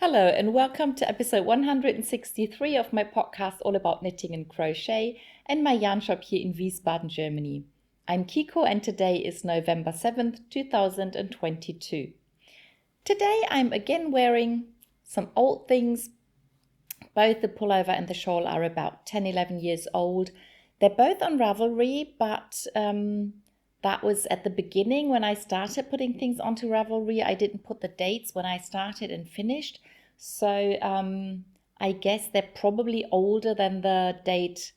Hello and welcome to episode 163 of my podcast all about knitting and crochet and my yarn shop here in Wiesbaden, Germany. I'm Kiko and today is November 7th, 2022. Today I'm again wearing some old things. Both the pullover and the shawl are about 10-11 years old. They're both on Ravelry, but that was at the beginning when I started putting things onto Ravelry. I didn't put the dates when I started and finished. So I guess they're probably older than the date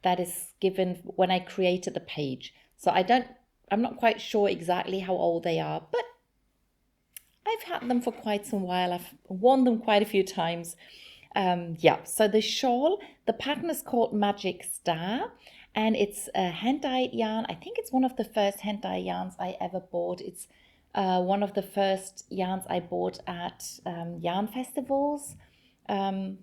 that is given when I created the page. So I'm not quite sure exactly how old they are, but I've had them for quite some while. I've worn them quite a few times. So the shawl, the pattern is called MagicStar. And it's a hand-dyed yarn. I think it's one of the first hand-dyed yarns I ever bought. It's one of the first yarns I bought at yarn festivals. I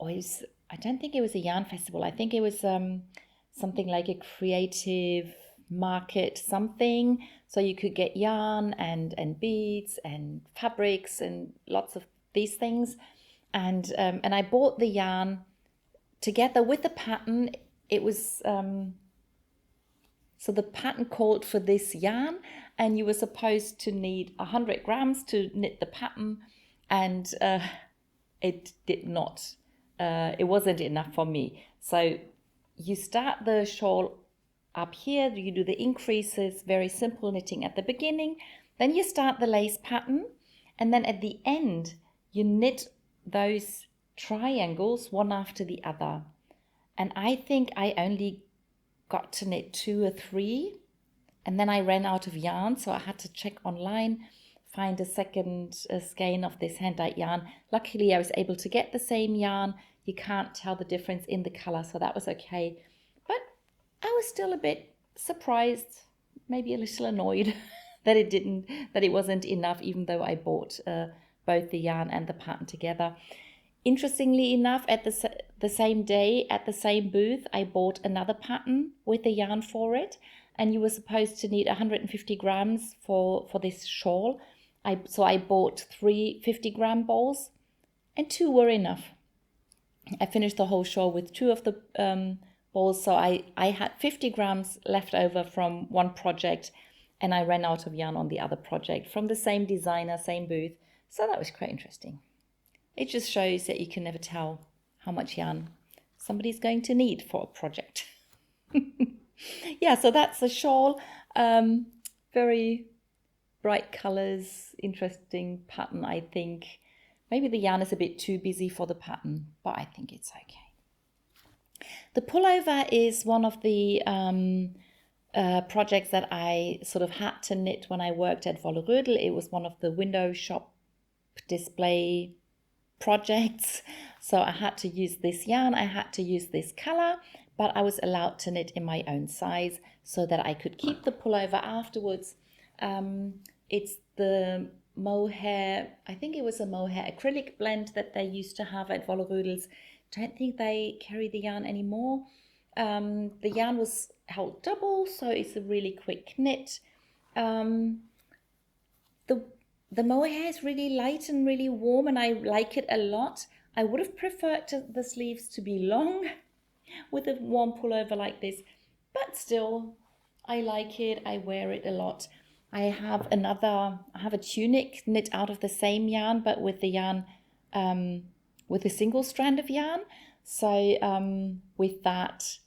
don't think it was a yarn festival. I think it was something like a creative market something. So you could get yarn and beads and fabrics and lots of these things. And I bought the yarn together with the pattern. It was, so the pattern called for this yarn and you were supposed to need 100 grams to knit the pattern, and it did not, it wasn't enough for me. So you start the shawl up here, you do the increases, very simple knitting at the beginning, then you start the lace pattern, and then at the end you knit those triangles one after the other. And I think I only got to knit 2 or 3, and then I ran out of yarn, so I had to check online, find a second skein of this hand-dyed yarn. Luckily, I was able to get the same yarn. You can't tell the difference in the color, so that was okay. But I was still a bit surprised, maybe a little annoyed that it wasn't enough, even though I bought both the yarn and the pattern together. Interestingly enough, at the same day, at the same booth, I bought another pattern with the yarn for it. And you were supposed to need 150 grams for this shawl. So I bought 3 50-gram balls, and 2 were enough. I finished the whole shawl with 2 of the balls. So I had 50 grams left over from one project, and I ran out of yarn on the other project from the same designer, same booth. So that was quite interesting. It just shows that you can never tell how much yarn somebody's going to need for a project. Yeah, so that's the shawl. Very bright colors, interesting pattern, I think. Maybe the yarn is a bit too busy for the pattern, but I think it's okay. The pullover is one of the projects that I sort of had to knit when I worked at Wollerödel. It was one of the window shop display projects, so I had to use this yarn, I had to use this color, but I was allowed to knit in my own size so that I could keep the pullover afterwards. It's the mohair, I think it was a mohair acrylic blend that they used to have at Wollerödel's. Don't think they carry the yarn anymore. The yarn was held double, so it's a really quick knit. The mohair is really light and really warm, and I like it a lot. I would have preferred the sleeves to be long with a warm pullover like this, but still, I like it. I wear it a lot. I have a tunic knit out of the same yarn, but with the yarn, with a single strand of yarn. So with that,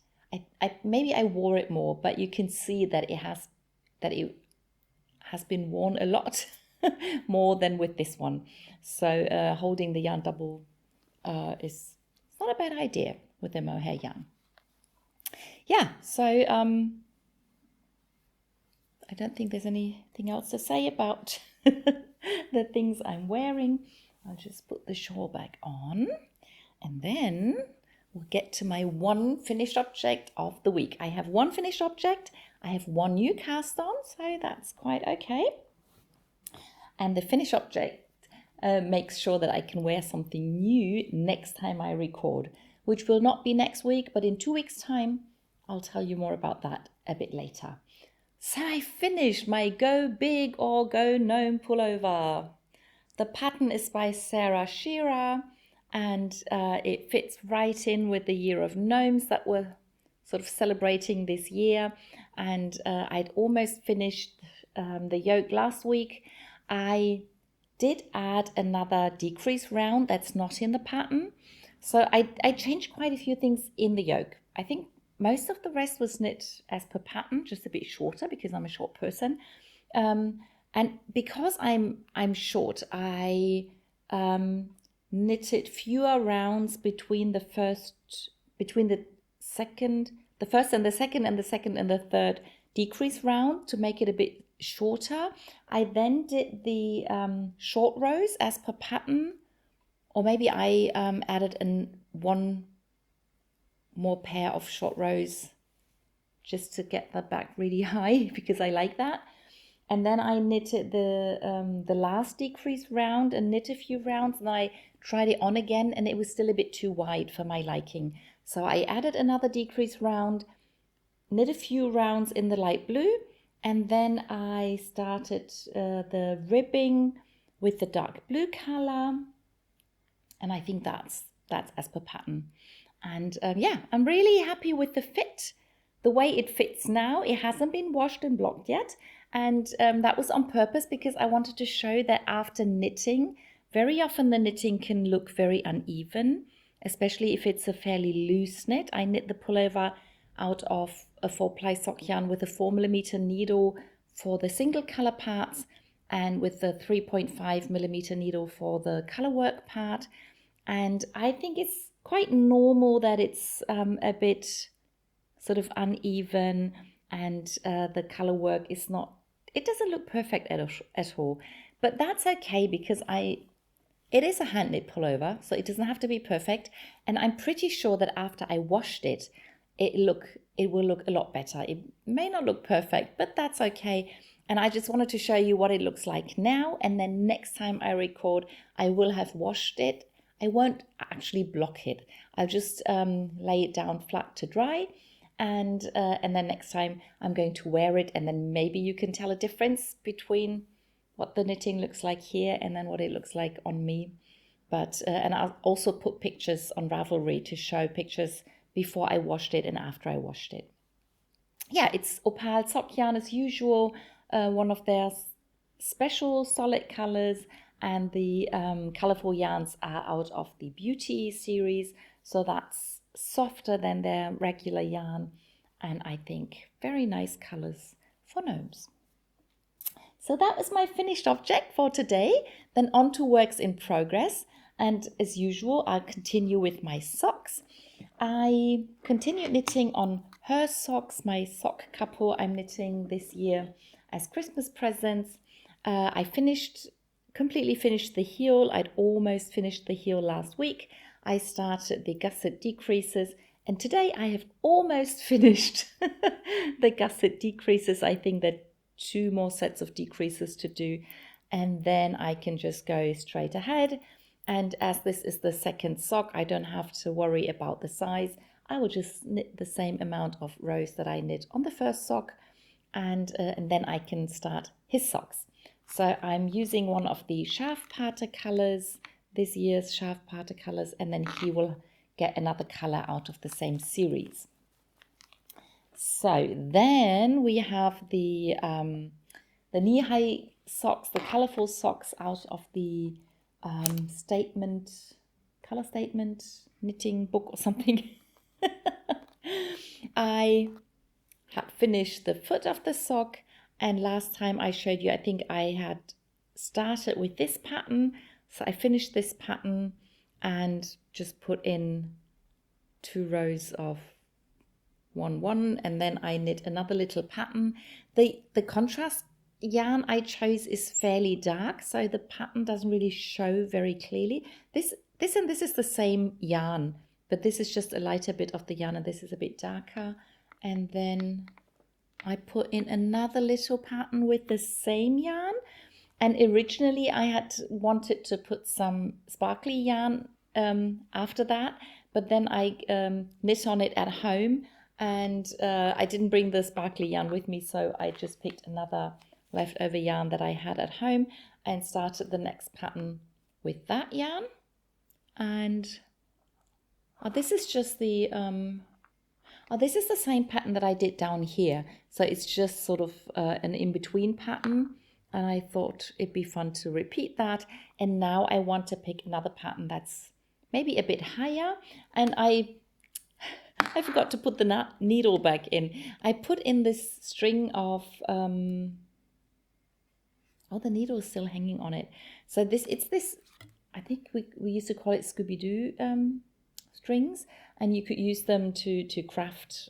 maybe I wore it more, but you can see that it has been worn a lot. More than with this one. So holding the yarn double is not a bad idea with the mohair yarn. Yeah, so I don't think there's anything else to say about the things I'm wearing. I'll just put the shawl back on, and then we'll get to my one finished object of the week. I have one finished object. I have one new cast on, so that's quite okay. And the finished object makes sure that I can wear something new next time I record, which will not be next week, but in 2 weeks' time, I'll tell you more about that a bit later. So I finished my Go Big or Go Gnome Pullover. The pattern is by Sierra Shawl, and it fits right in with the year of gnomes that we're sort of celebrating this year. And I'd almost finished the yoke last week. I did add another decrease round that's not in the pattern. So I changed quite a few things in the yoke. I think most of the rest was knit as per pattern, just a bit shorter because I'm a short person. And because I'm short, I knitted fewer rounds between the first and the second and the third decrease round to make it a bit shorter. I then did the short rows as per pattern, or maybe I added one more pair of short rows just to get the back really high because I like that. And then I knitted the last decrease round and knit a few rounds, and I tried it on again and it was still a bit too wide for my liking. So I added another decrease round, knit a few rounds in the light blue, and then I started the ribbing with the dark blue color. And I think that's as per pattern. And yeah, I'm really happy with the fit, the way it fits now. It hasn't been washed and blocked yet. And that was on purpose because I wanted to show that after knitting, very often the knitting can look very uneven, especially if it's a fairly loose knit. I knit the pullover out of a 4-ply sock yarn with a 4mm needle for the single color parts and with the 3.5mm needle for the color work part. And I think it's quite normal that it's a bit sort of uneven, and the color work is not, it doesn't look perfect at all. But that's okay because it is a hand knit pullover, so it doesn't have to be perfect. And I'm pretty sure that after I washed it, it will look a lot better. It may not look perfect, but that's okay. And I just wanted to show you what it looks like now. And then next time I record, I will have washed it. I won't actually block it. I'll just lay it down flat to dry. And then next time I'm going to wear it, and then maybe you can tell a difference between what the knitting looks like here and then what it looks like on me. But and I'll also put pictures on Ravelry to show pictures before I washed it and after I washed it. Yeah, it's opal sock yarn as usual, one of their special solid colors, and the colorful yarns are out of the Beauty series, so that's softer than their regular yarn, and I think very nice colors for gnomes. So that was my finished object for today. Then on to works in progress, and as usual I'll continue with my socks. I continued knitting on her socks, my sock couple I'm knitting this year as Christmas presents. I completely finished the heel. I'd almost finished the heel last week. I started the gusset decreases, and today I have almost finished the gusset decreases. I think there are 2 more sets of decreases to do, and then I can just go straight ahead. And as this is the second sock, I don't have to worry about the size. I will just knit the same amount of rows that I knit on the first sock, and then I can start his socks. So I'm using one of the Schafpate colors, this year's Schafpate colors, and then he will get another color out of the same series. So then we have the knee-high socks, the colorful socks out of the color statement knitting book or something. I had finished the foot of the sock, and last time I showed you, I think I had started with this pattern. So I finished this pattern and just put in 2 rows of 1-1, and then I knit another little pattern. The contrast yarn I chose is fairly dark, so the pattern doesn't really show very clearly. This is the same yarn, but this is just a lighter bit of the yarn, and this is a bit darker. And then I put in another little pattern with the same yarn. And originally I had wanted to put some sparkly yarn after that, but then I knit on it at home, and I didn't bring the sparkly yarn with me, so I just picked another leftover yarn that I had at home and started the next pattern with that yarn. And this is just the this is the same pattern that I did down here, so it's just sort of an in-between pattern, and I thought it'd be fun to repeat that. And now I want to pick another pattern that's maybe a bit higher, and I forgot to put the needle back in. I put in this string of the needle is still hanging on it. So it's this, I think we used to call it Scooby-Doo strings, and you could use them to craft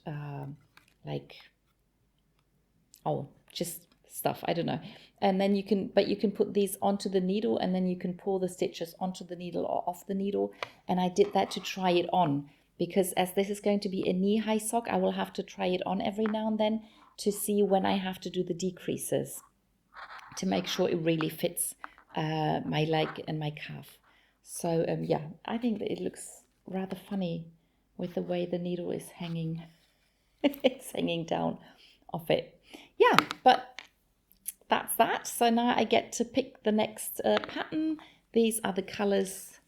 just stuff, I don't know. And then you can put these onto the needle, and then you can pull the stitches onto the needle or off the needle. And I did that to try it on, because as this is going to be a knee-high sock, I will have to try it on every now and then to see when I have to do the decreases to make sure it really fits my leg and my calf. So yeah, I think that it looks rather funny with the way the needle is hanging. It's hanging down off it. Yeah, but that's that. So now I get to pick the next pattern. These are the colors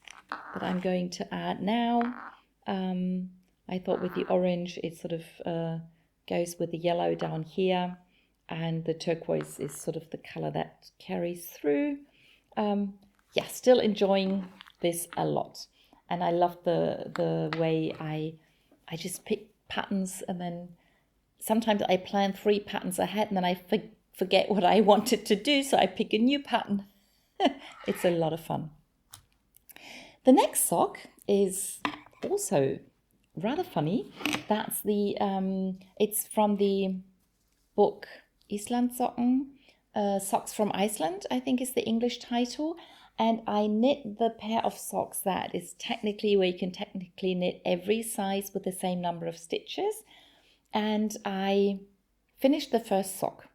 that I'm going to add now. I thought with the orange it sort of goes with the yellow down here, and the turquoise is sort of the color that carries through. Yeah, still enjoying this a lot. And I love the way I just pick patterns, and then sometimes I plan 3 patterns ahead, and then I forget what I wanted to do, so I pick a new pattern. It's a lot of fun. The next sock is also rather funny. That's the it's from the book Iceland Socks from Iceland, I think is the English title. And I knit the pair of socks that is technically where you can technically knit every size with the same number of stitches. And I finished the first sock.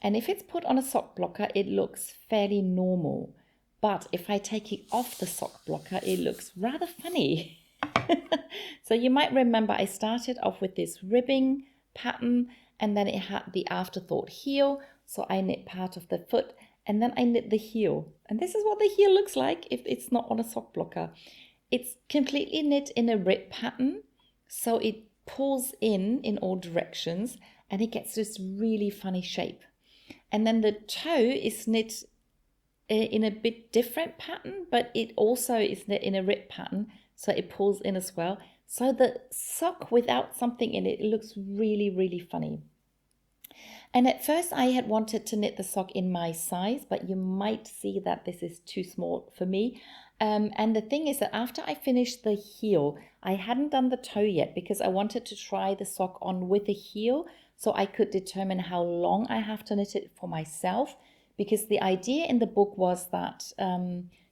And if it's put on a sock blocker, it looks fairly normal. But if I take it off the sock blocker, it looks rather funny. So you might remember I started off with this ribbing pattern, and then it had the afterthought heel. So I knit part of the foot, and then I knit the heel. And this is what the heel looks like if it's not on a sock blocker. It's completely knit in a rib pattern, so it pulls in all directions, and it gets this really funny shape. And then the toe is knit in a bit different pattern, but it also is knit in a rib pattern, so it pulls in as well. So the sock without something in it, it looks really, really funny. And at first I had wanted to knit the sock in my size, but you might see that this is too small for me. And the thing is that after I finished the heel, I hadn't done the toe yet because I wanted to try the sock on with the heel so I could determine how long I have to knit it for myself. Because the idea in the book was that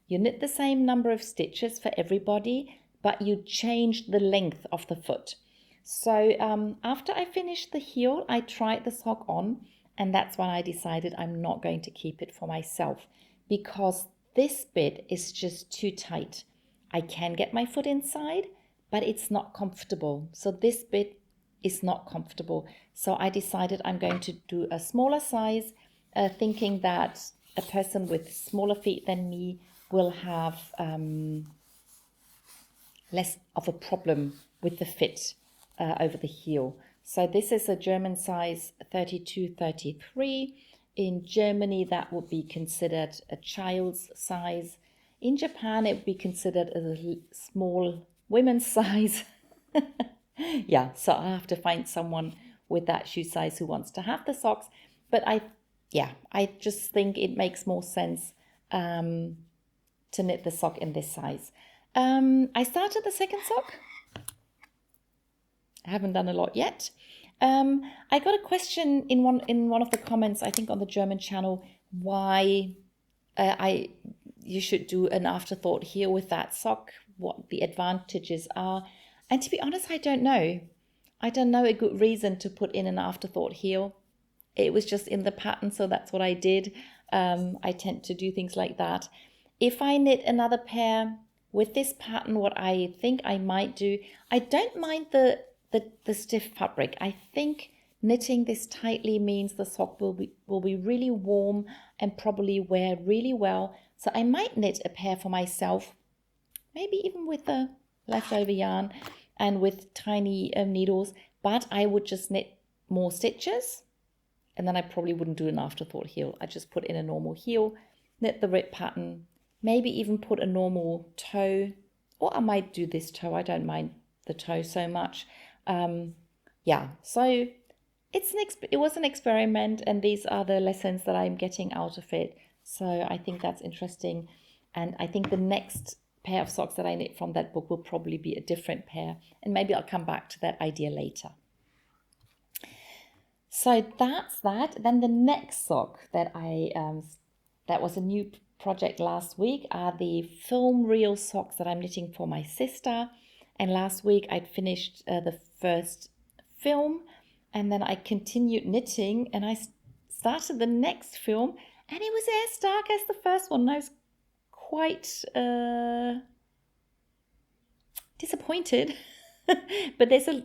you knit the same number of stitches for everybody, but you change the length of the foot. So after I finished the heel, I tried the sock on, and that's when I decided I'm not going to keep it for myself because this bit is just too tight. I can get my foot inside, but it's not comfortable. So this bit is not comfortable. So I decided I'm going to do a smaller size, thinking that a person with smaller feet than me will have less of a problem with the fit over the heel. So this is a German size 32-33. In Germany, that would be considered a child's size. In Japan, it would be considered a small women's size. Yeah, so I have to find someone with that shoe size who wants to have the socks. But I just think it makes more sense to knit the sock in this size. I started the second sock. I haven't done a lot yet. I got a question in one of the comments, I think on the German channel, why you should do an afterthought heel with that sock, what the advantages are. And to be honest, I don't know. I don't know a good reason to put in an afterthought heel. It was just in the pattern, so that's what I did. I tend to do things like that. If I knit another pair with this pattern, what I think I might do, I don't mind the stiff fabric. I think knitting this tightly means the sock will be really warm and probably wear really well. So I might knit a pair for myself, maybe even with the leftover yarn and with tiny needles, but I would just knit more stitches, and then I probably wouldn't do an afterthought heel. I just put in a normal heel, knit the rib pattern, maybe even put a normal toe, or I might do this toe. I don't mind the toe so much. Yeah, so it was an experiment, and these are the lessons that I'm getting out of it. So I think that's interesting, and I think the next pair of socks that I knit from that book will probably be a different pair, and maybe I'll come back to that idea later. So that's that. Then the next sock that that was a new project last week are the film reel socks that I'm knitting for my sister. And last week I'd finished the first film, and then I continued knitting, and I started the next film, and it was as dark as the first one. And I was quite disappointed, but there's a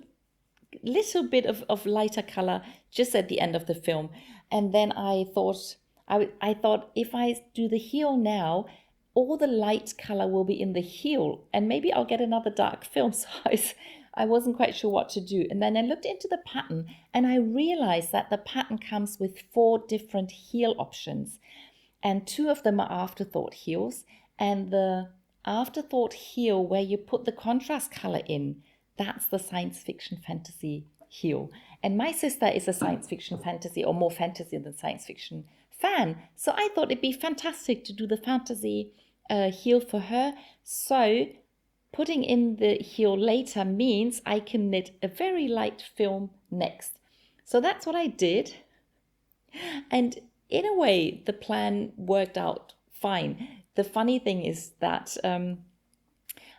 little bit of lighter color just at the end of the film. And then I thought if I do the heel now, all the light color will be in the heel, and maybe I'll get another dark film. So I wasn't quite sure what to do. And then I looked into the pattern, and I realized that the pattern comes with 4 different heel options, and 2 of them are afterthought heels. And the afterthought heel where you put the contrast color in, that's the science fiction fantasy heel. And my sister is a science fiction fantasy, or more fantasy than science fiction fan. So I thought it'd be fantastic to do the fantasy heel for her. So putting in the heel later means I can knit a very light film next. So that's what I did. And in a way, the plan worked out fine. The funny thing is that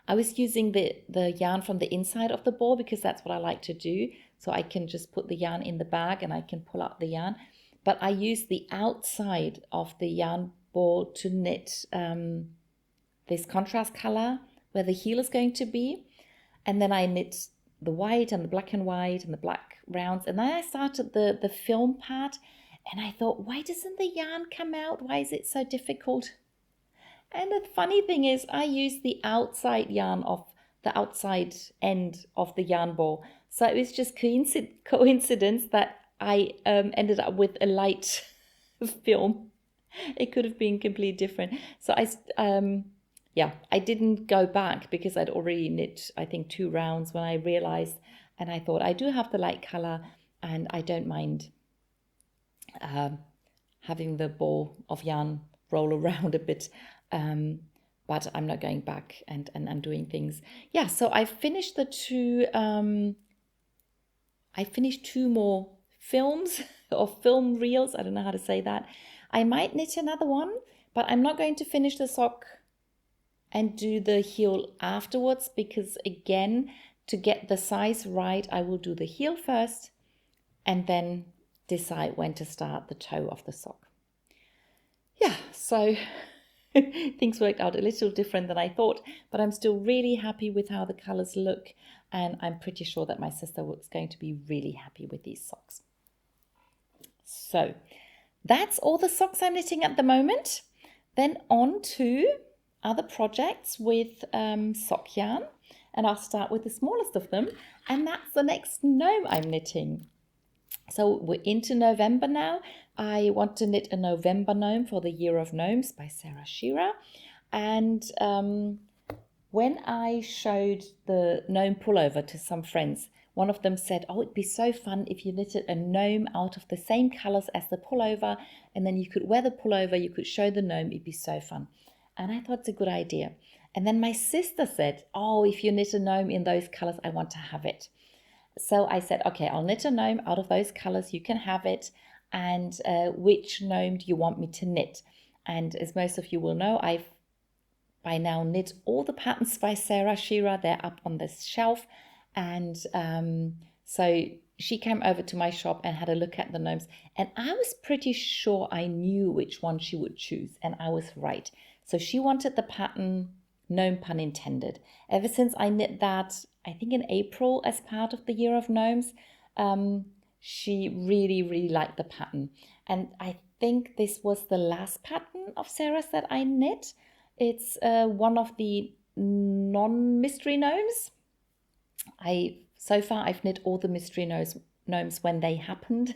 I was using the yarn from the inside of the ball, because that's what I like to do. So I can just put the yarn in the bag and I can pull out the yarn. But I used the outside of the yarn ball to knit this contrast color where the heel is going to be. And then I knit the white and the black and white and the black rounds. And then I started the film part, and I thought, why doesn't the yarn come out? Why is it so difficult? And the funny thing is, I used the outside yarn of the outside end of the yarn ball. So it was just coincidence that I ended up with a light film. It could have been completely different. So I didn't go back, because I'd already knit, I think, 2 rounds when I realized, and I thought I do have the light color, and I don't mind having the ball of yarn roll around a bit. But I'm not going back and doing things. Yeah, so I finished the 2, I finished 2 more films or film reels. I don't know how to say that. I might knit another one, but I'm not going to finish the sock and do the heel afterwards, because again, to get the size right, I will do the heel first and then decide when to start the toe of the sock. Yeah, so things worked out a little different than I thought, but I'm still really happy with how the colors look, and I'm pretty sure that my sister was going to be really happy with these socks. So that's all the socks I'm knitting at the moment. Then on to other projects with sock yarn, and I'll start with the smallest of them, and that's the next gnome I'm knitting. So we're into November now. I want to knit a November gnome for the Year of Gnomes by Sierra Shawl. And when I showed the gnome pullover to some friends, one of them said, oh, it'd be so fun if you knitted a gnome out of the same colors as the pullover, and then you could wear the pullover, you could show the gnome, it'd be so fun. And I thought it's a good idea. And then my sister said, oh, if you knit a gnome in those colors, I want to have it. So I said, okay, I'll knit a gnome out of those colors, you can have it. And which gnome do you want me to knit? And as most of you will know, I've by now knit all the patterns by Sierra Shawl. They're up on this shelf. And so she came over to my shop and had a look at the gnomes. And I was pretty sure I knew which one she would choose. And I was right. So she wanted the pattern, gnome pun intended. Ever since I knit that, I think in April as part of the Year of Gnomes, she really, really liked the pattern. And I think this was the last pattern of Sarah's that I knit. It's one of the non-mystery gnomes. So far I've knit all the mystery gnomes when they happened.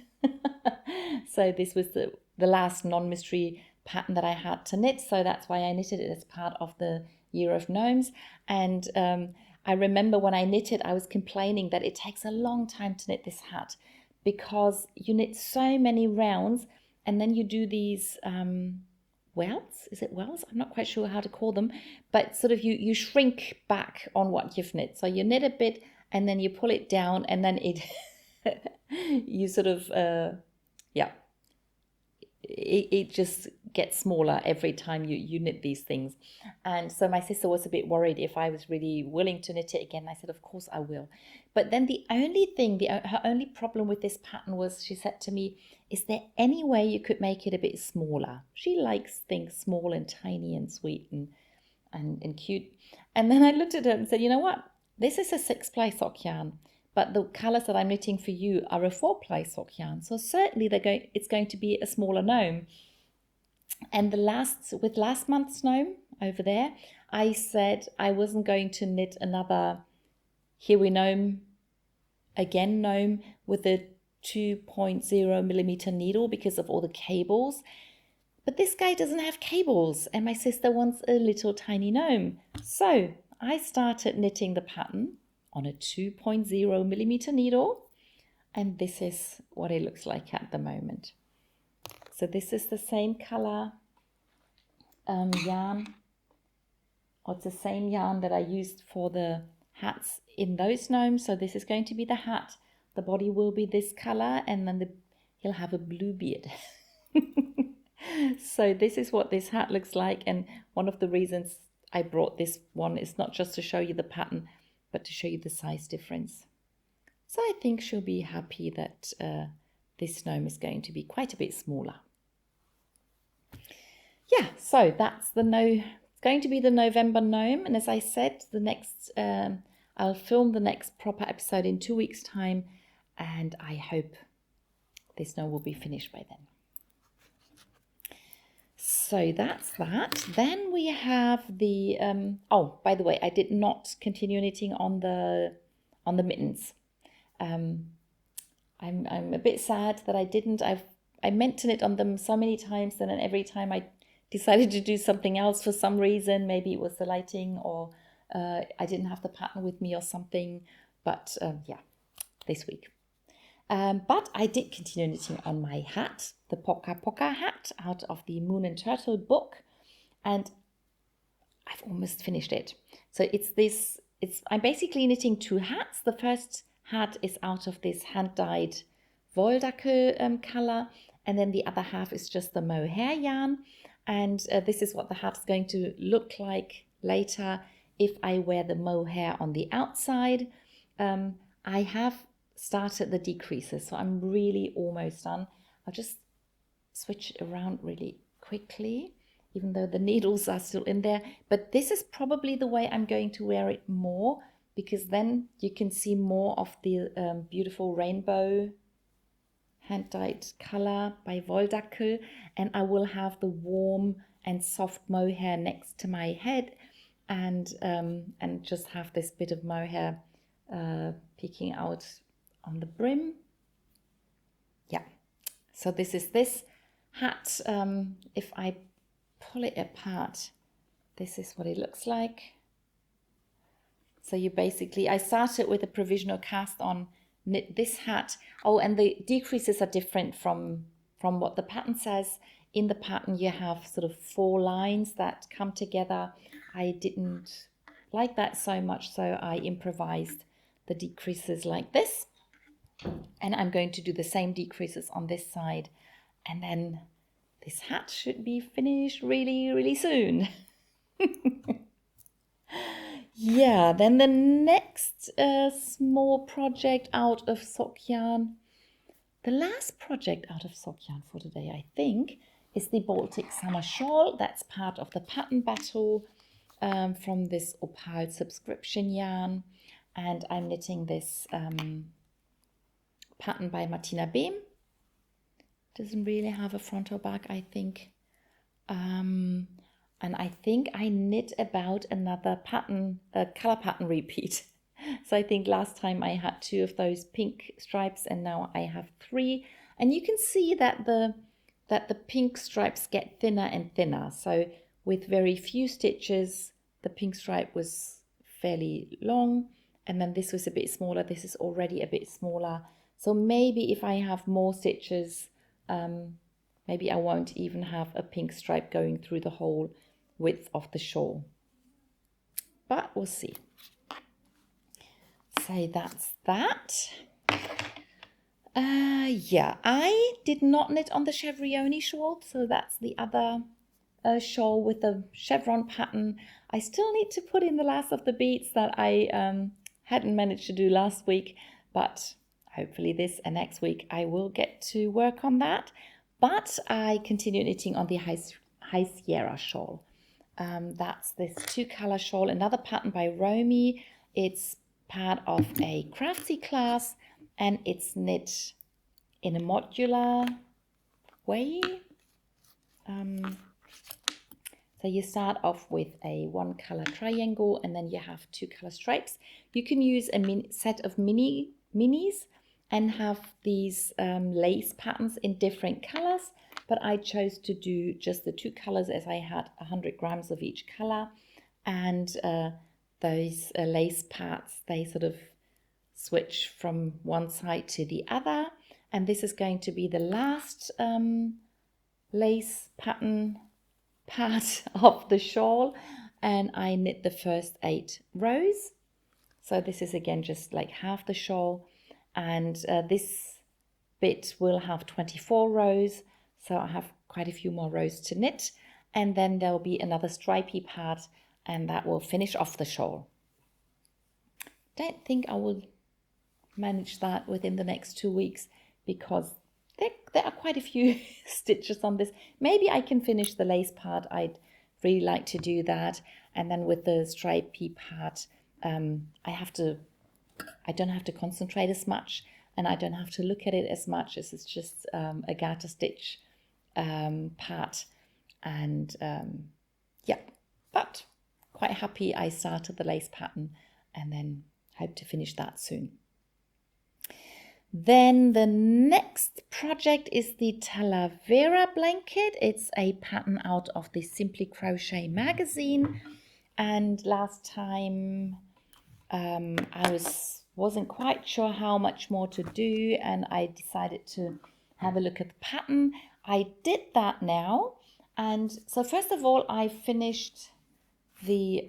So this was the last non-mystery pattern that I had to knit, so that's why I knitted it as part of the Year of Gnomes. And I remember when I knit it, I was complaining that it takes a long time to knit this hat because you knit so many rounds and then you do these wells. Is it wells? I'm not quite sure how to call them, but sort of you shrink back on what you've knit. So you knit a bit and then you pull it down and then it you sort of it just gets smaller every time you knit these things. And so my sister was a bit worried if I was really willing to knit it again. I said, of course I will. But then her only problem with this pattern was, she said to me, is there any way you could make it a bit smaller? She likes things small and tiny and sweet and cute. And then I looked at her and said, you know what? This is a 6-ply sock yarn, but the colors that I'm knitting for you are a 4-ply sock yarn. So certainly it's going to be a smaller gnome. And with last month's gnome over there, I said I wasn't going to knit another Here We Gnome Again gnome with a 2.0 millimeter needle because of all the cables. But this guy doesn't have cables and my sister wants a little tiny gnome. So I started knitting the pattern on a 2.0 millimeter needle, and this is what it looks like at the moment. So this is the same color yarn, or it's the same yarn that I used for the hats in those gnomes. So this is going to be the hat. The body will be this color, and then he'll have a blue beard. So this is what this hat looks like, and one of the reasons I brought this one is not just to show you the pattern, but to show you the size difference. So I think she'll be happy that this gnome is going to be quite a bit smaller. Yeah, so that's it's going to be the November gnome, and as I said, I'll film the next proper episode in 2 weeks' time, and I hope this gnome will be finished by then. So that's that. Then we have the oh, by the way, I did not continue knitting on the mittens. I'm a bit sad that I didn't. I meant to knit on them so many times, and then every time I decided to do something else for some reason. Maybe it was the lighting, or I didn't have the pattern with me or something. But yeah, this week. But I did continue knitting on my hat, the Poka Poka hat out of the Moon and Turtle book, and I've almost finished it. So I'm basically knitting 2 hats. The first hat is out of this hand-dyed Wolldackel color, and then the other half is just the mohair yarn. And this is what the hat is going to look like later if I wear the mohair on the outside. I have started the decreases, so I'm really almost done. I'll just switch it around really quickly, even though the needles are still in there. But this is probably the way I'm going to wear it more, because then you can see more of the beautiful rainbow hand-dyed color by Wolldackel, and I will have the warm and soft mohair next to my head, and just have this bit of mohair peeking out on the brim. Yeah, so this is this hat. If I pull it apart, this is what it looks like. So I started with a provisional cast on, knit this hat. Oh, and the decreases are different from what the pattern says. In the pattern you have sort of 4 lines that come together. I didn't like that so much, so I improvised the decreases like this. And I'm going to do the same decreases on this side, and then this hat should be finished really, really soon. Yeah, then the next small project out of sock yarn, the last project out of sock yarn for today, I think, is the Baltic Summer Shawl. That's part of the pattern battle from this Opal subscription yarn, and I'm knitting this pattern by Martina Behm. Doesn't really have a front or back, I think. And I think I knit about another pattern, a color pattern repeat. So I think last time I had 2 of those pink stripes and now I have 3. And you can see that the pink stripes get thinner and thinner. So with very few stitches, the pink stripe was fairly long, and then this was a bit smaller. This is already a bit smaller. So maybe if I have more stitches, maybe I won't even have a pink stripe going through the whole width of the shawl. But we'll see. So that's that. Yeah, I did not knit on the Chevrione shawl, so that's the other shawl with the chevron pattern. I still need to put in the last of the beads that I hadn't managed to do last week, but hopefully this and next week I will get to work on that. But I continue knitting on the High Sierra shawl. That's this 2-color shawl, another pattern by Romy. It's part of a craftsy class and it's knit in a modular way. So you start off with a 1-color triangle and then you have 2-color stripes. You can use a set of minis and have these lace patterns in different colors, but I chose to do just the 2 colors as I had 100 grams of each color. And those lace parts, they sort of switch from one side to the other. And this is going to be the last lace pattern part of the shawl, and I knit the first 8 rows. So this is again just like half the shawl, and this bit will have 24 rows, so I have quite a few more rows to knit, and then there'll be another stripy part and that will finish off the shawl. Don't think I will manage that within the next 2 weeks because there are quite a few stitches on this. Maybe I can finish the lace part. I'd really like to do that. And then with the stripy part, I don't have to concentrate as much and I don't have to look at it as much as it's just a garter stitch part. And yeah, but quite happy I started the lace pattern and then hope to finish that soon. Then the next project is the Talavera blanket. It's a pattern out of the Simply Crochet magazine. And last time I wasn't quite sure how much more to do, and I decided to have a look at the pattern. I did that now. And so first of all, I finished the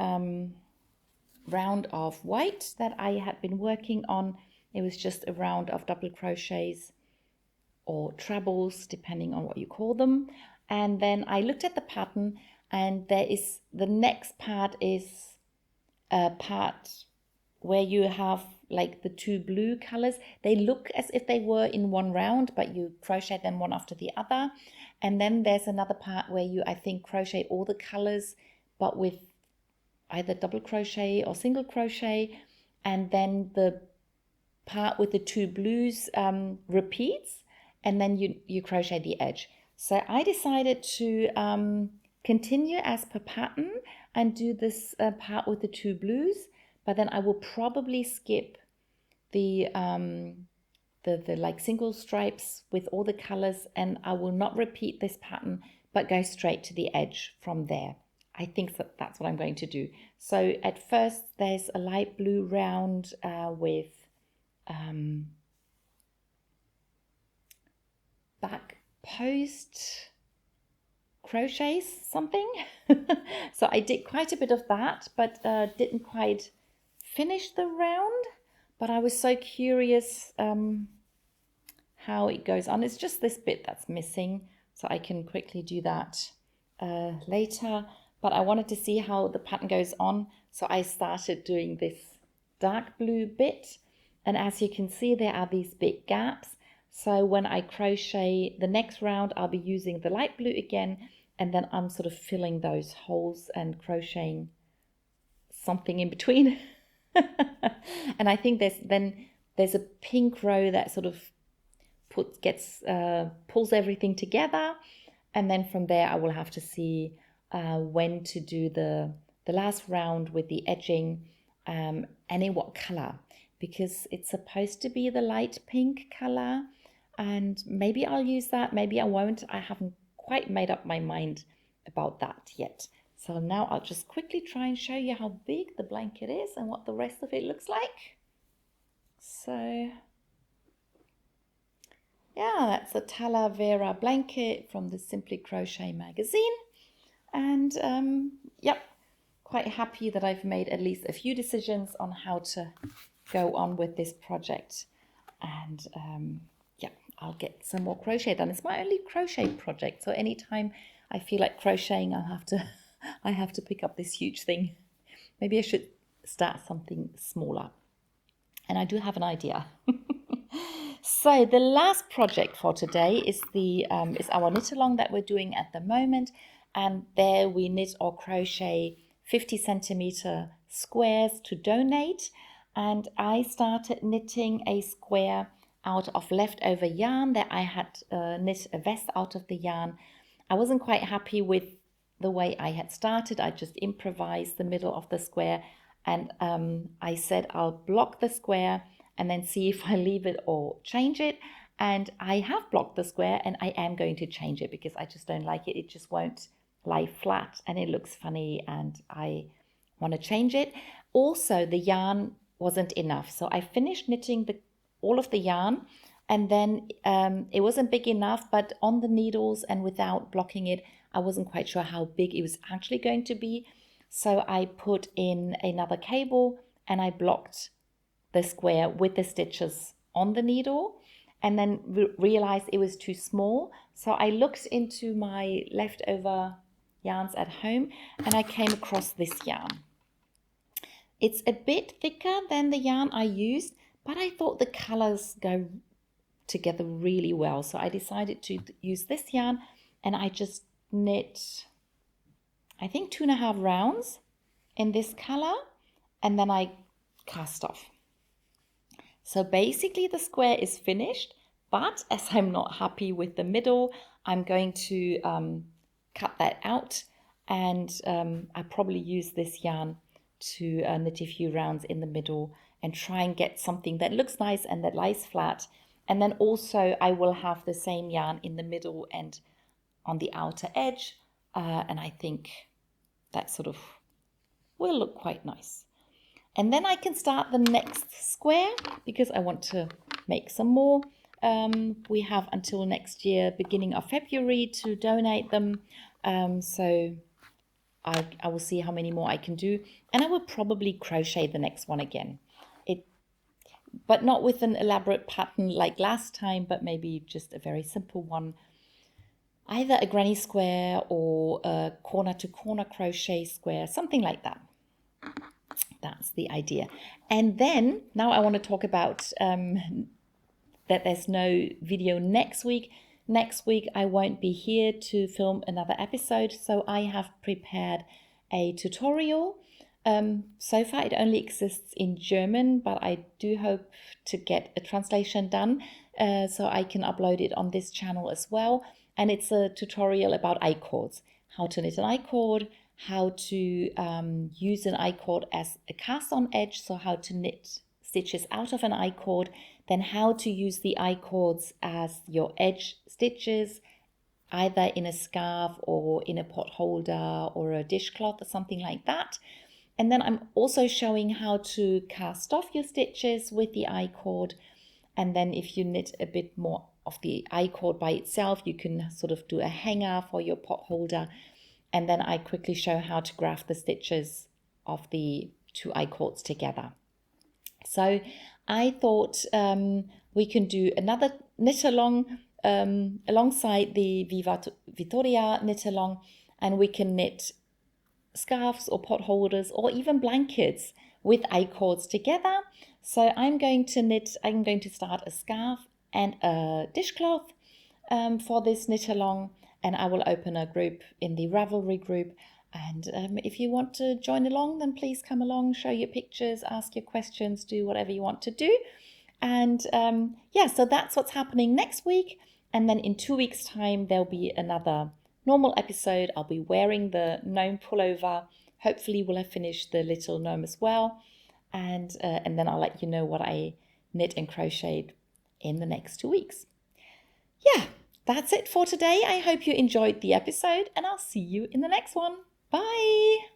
round of white that I had been working on. It was just a round of double crochets or trebles, depending on what you call them. And then I looked at the pattern, and the next part is a part where you have like the 2 blue colors. They look as if they were in one round, but you crochet them one after the other. And then there's another part where you, I think, crochet all the colors, but with either double crochet or single crochet. And then the part with the 2 blues repeats, and then you crochet the edge. So I decided to continue as per pattern and do this part with the 2 blues, but then I will probably skip the like single stripes with all the colors, and I will not repeat this pattern but go straight to the edge from there. I think that's what I'm going to do. So at first there's a light blue round with back post crochets something. So I did quite a bit of that, but didn't quite finish the round, but I was so curious how it goes on. It's just this bit that's missing, so I can quickly do that later, but I wanted to see how the pattern goes on, so I started doing this dark blue bit. And as you can see, there are these big gaps. So when I crochet the next round, I'll be using the light blue again. And then I'm sort of filling those holes and crocheting something in between. And I think there's a pink row that sort of pulls everything together, and then from there I will have to see when to do the last round with the edging, and in what color, because it's supposed to be the light pink color, and maybe I'll use that, maybe I won't. I haven't quite made up my mind about that yet. So now I'll just quickly try and show you how big the blanket is and what the rest of it looks like. So yeah, that's a Talavera blanket from the Simply Crochet magazine. And yep, quite happy that I've made at least a few decisions on how to go on with this project. And yeah, I'll get some more crochet done. It's my only crochet project, so anytime I feel like crocheting, I have to pick up this huge thing. Maybe I should start something smaller. And I do have an idea. So the last project for today is our knit along that we're doing at the moment, and there we knit or crochet 50 centimeter squares to donate. And I started knitting a square out of leftover yarn that I had knit a vest out of the yarn. I wasn't quite happy with the way I had started. I just improvised the middle of the square, and I said I'll block the square and then see if I leave it or change it. And I have blocked the square, and I am going to change it because I just don't like it. It just won't lie flat and it looks funny, and I want to change it. Also, the yarn wasn't enough, so I finished knitting all of the yarn, and then it wasn't big enough, but on the needles and without blocking it, I wasn't quite sure how big it was actually going to be. So I put in another cable and I blocked the square with the stitches on the needle, and then realized it was too small. So I looked into my leftover yarns at home and I came across this yarn. It's a bit thicker than the yarn I used, but I thought the colors go together really well. So I decided to use this yarn, and I just knit, I think 2.5 rounds in this color, and then I cast off. So basically the square is finished, but as I'm not happy with the middle, I'm going to cut that out, and I probably use this yarn to knit a few rounds in the middle and try and get something that looks nice and that lies flat. And then also I will have the same yarn in the middle and on the outer edge, and I think that sort of will look quite nice. And then I can start the next square because I want to make some more. We have until next year, beginning of February, to donate them. So I will see how many more I can do. And I will probably crochet the next one again. But not with an elaborate pattern like last time, but maybe just a very simple one. Either a granny square or a corner to corner crochet square, something like that. That's the idea. And then now I want to talk about that there's no video next week. Next week I won't be here to film another episode, so I have prepared a tutorial. So far it only exists in German, but I do hope to get a translation done so I can upload it on this channel as well. And it's a tutorial about I-cords, how to knit an I-cord, how to use an I-cord as a cast-on edge, so how to knit stitches out of an I-cord, then how to use the I-cords as your edge stitches, either in a scarf or in a pot holder or a dishcloth or something like that. And then I'm also showing how to cast off your stitches with the I-cord. And then if you knit a bit more of the I-cord by itself, you can sort of do a hanger for your pot holder. And then I quickly show how to graft the stitches of the two I-cords together. So I thought we can do another knit along alongside the Viva Vittoria knit along, and we can knit scarves or pot holders or even blankets with I-cords together. So I'm going to start a scarf and a dishcloth for this knit along, and I will open a group in the Ravelry group. And if you want to join along, then please come along, show your pictures, ask your questions, do whatever you want to do. And yeah, so that's what's happening next week. And then in 2 weeks' time, there'll be another normal episode. I'll be wearing the gnome pullover. Hopefully we'll have finished the little gnome as well. And then I'll let you know what I knit and crocheted in the next 2 weeks. Yeah, that's it for today. I hope you enjoyed the episode, and I'll see you in the next one. Bye!